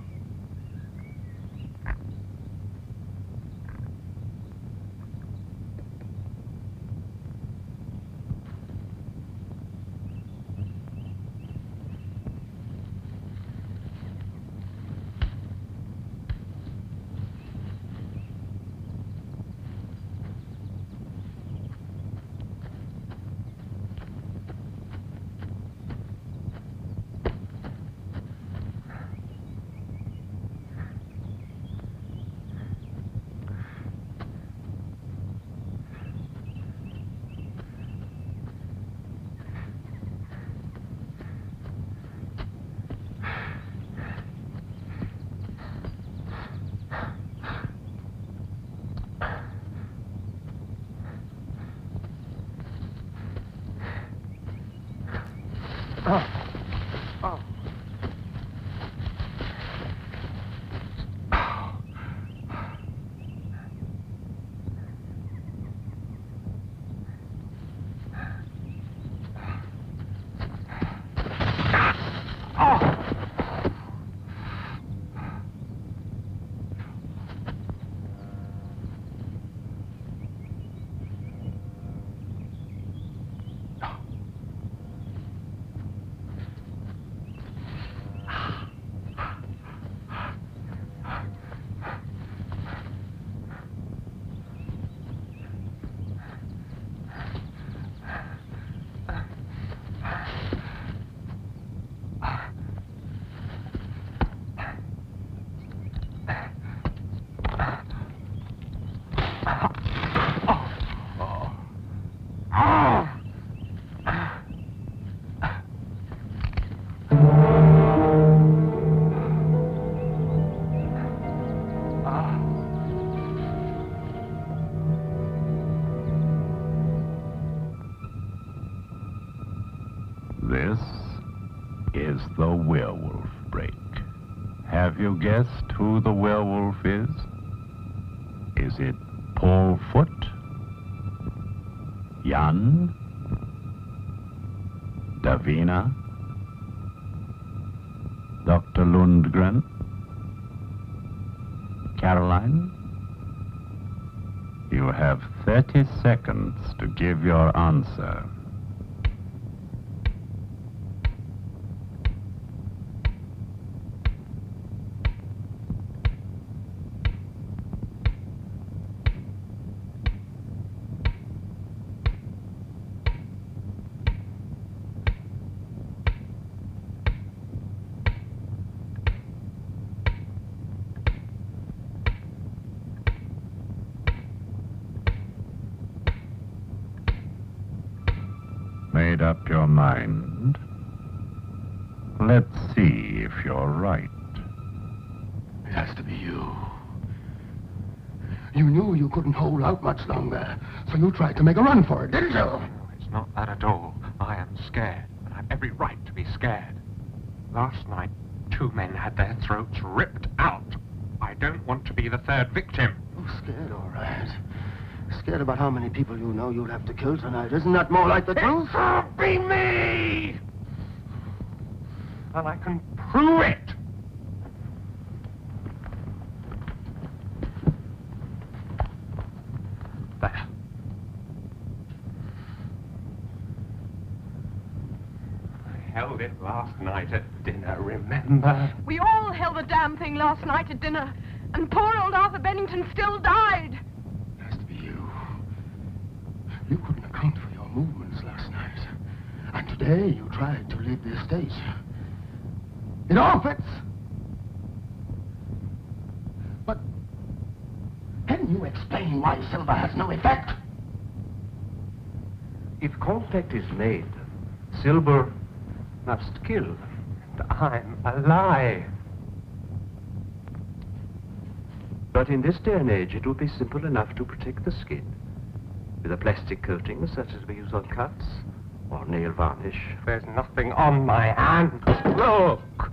This is the werewolf break. Have you guessed who the werewolf is? Is it Paul Foot? Jan? Davina? Dr. Lundgren? Caroline? You have 30 seconds to give your answer. Made up your mind? Let's see if you're right. It has to be you. You knew you couldn't hold out much longer, so you tried to make a run for it, didn't you? It's not that at all. I am scared, and I've every right to be scared. Last night, 2 men had their throats ripped out. I don't want to be the third victim. Oh, scared, all right. Scared about how many people you know you'll have to kill tonight. Isn't that more like the truth? It can't be me! And I can prove it! There. I held it last night at dinner, remember? We all held the damn thing last night at dinner, and poor old Arthur Bennington still died. You couldn't account for your movements last night. And today you tried to leave the estate. It all fits. But can you explain why Silver has no effect? If contact is made, Silver must kill. I'm a lie. But in this day and age, it would be simple enough to protect the skin with a plastic coating such as we use on cuts or nail varnish. There's nothing on my hands. Look!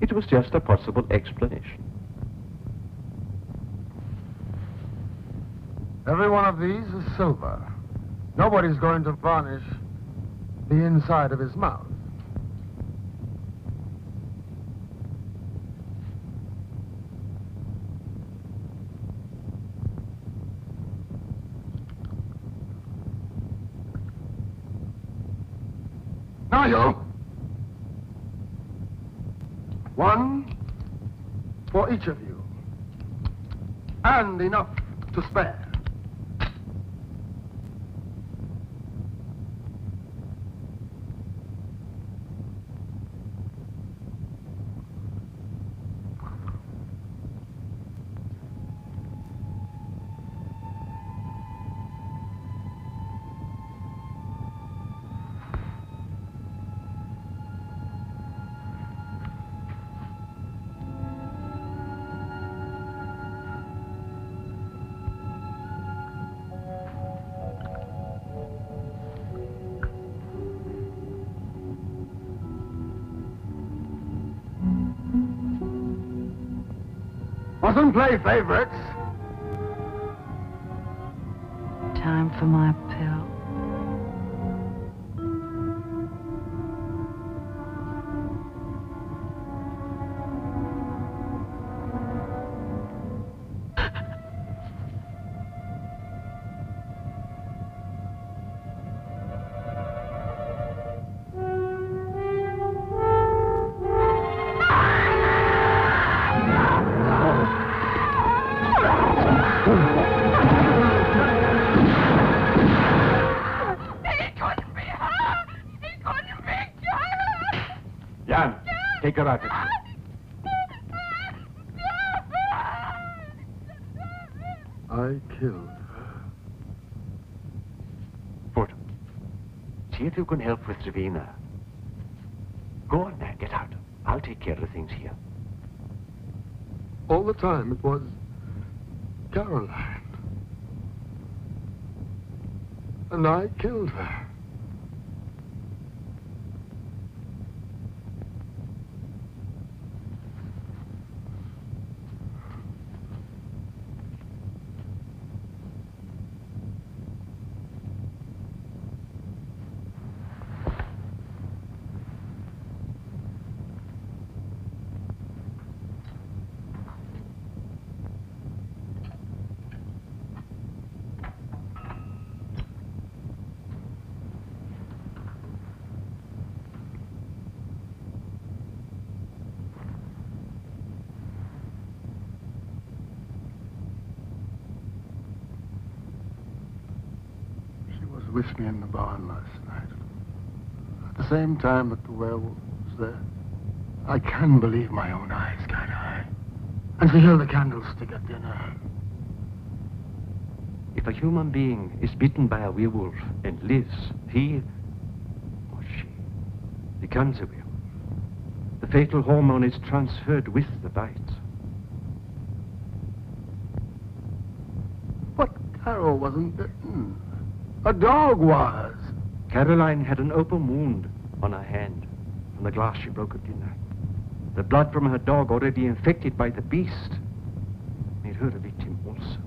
It was just a possible explanation. Every one of these is silver. Nobody's going to varnish the inside of his mouth. Now you. 1 for each of you. And enough to spare. Mustn't play favorites. Time for my pill. Jan, take her out. I killed her. Ford, see if you can help with Savina. Go on, man, get out. I'll take care of things here. All the time it was Caroline. And I killed her. With me in the barn last night. At the same time that the werewolf was there. I can believe my own eyes, can't I? And she held the candlestick at dinner. If a human being is bitten by a werewolf and lives, he or she becomes a werewolf. The fatal hormone is transferred with the bite. But Carol wasn't bitten. A dog was. Caroline had an open wound on her hand from the glass she broke at dinner. The blood from her dog, already infected by the beast, made her a victim also.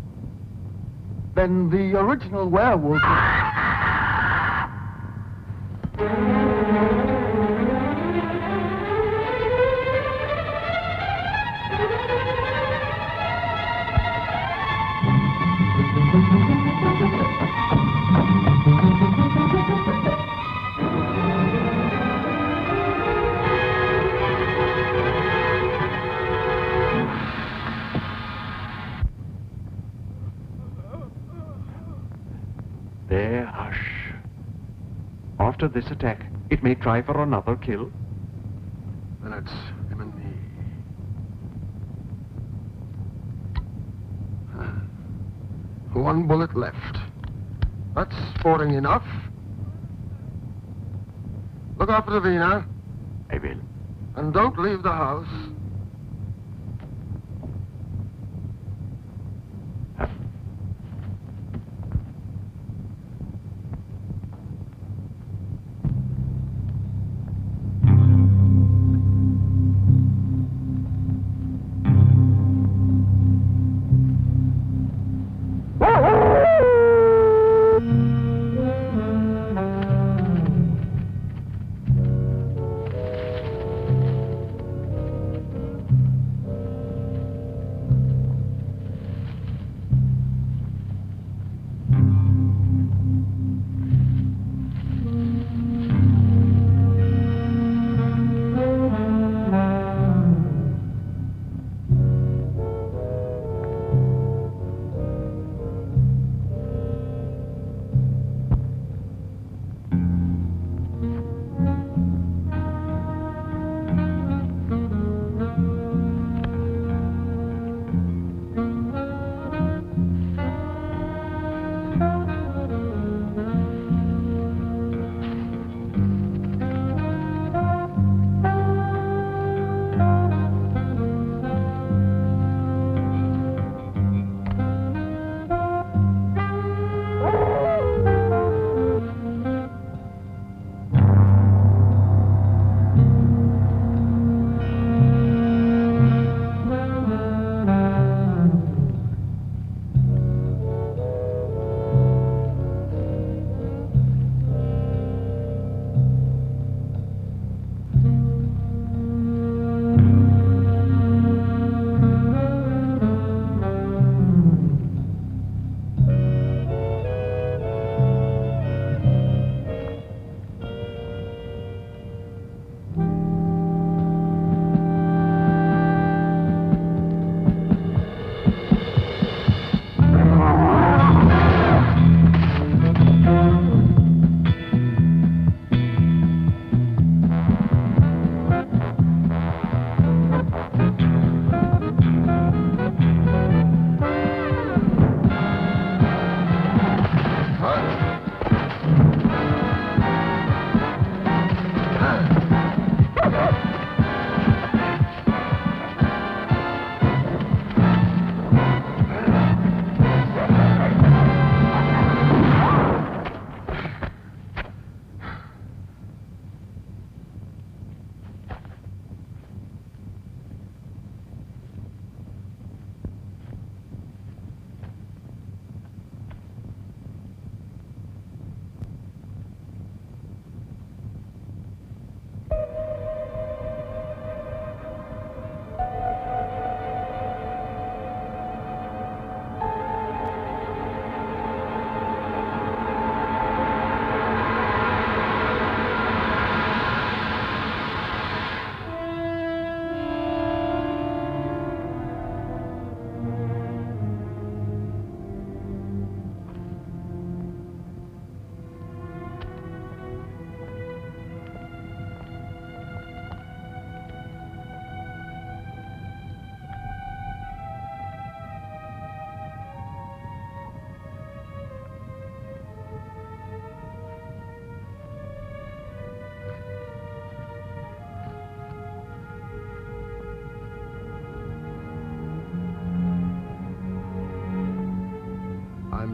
Then the original werewolf... There, hush. After this attack, it may try for another kill. Then it's him and me. One bullet left. That's sporting enough. Look after Davina. I will. And don't leave the house.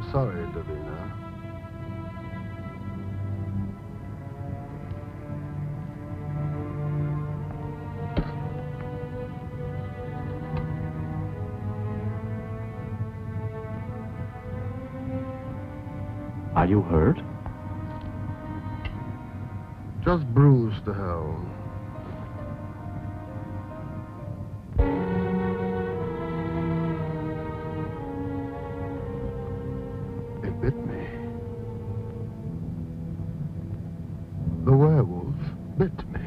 I'm sorry, Davina. Are you hurt? Just bruised to hell. It bit me. The werewolf bit me.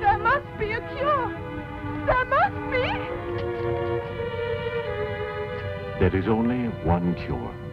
There must be a cure. There must be. There is only one cure.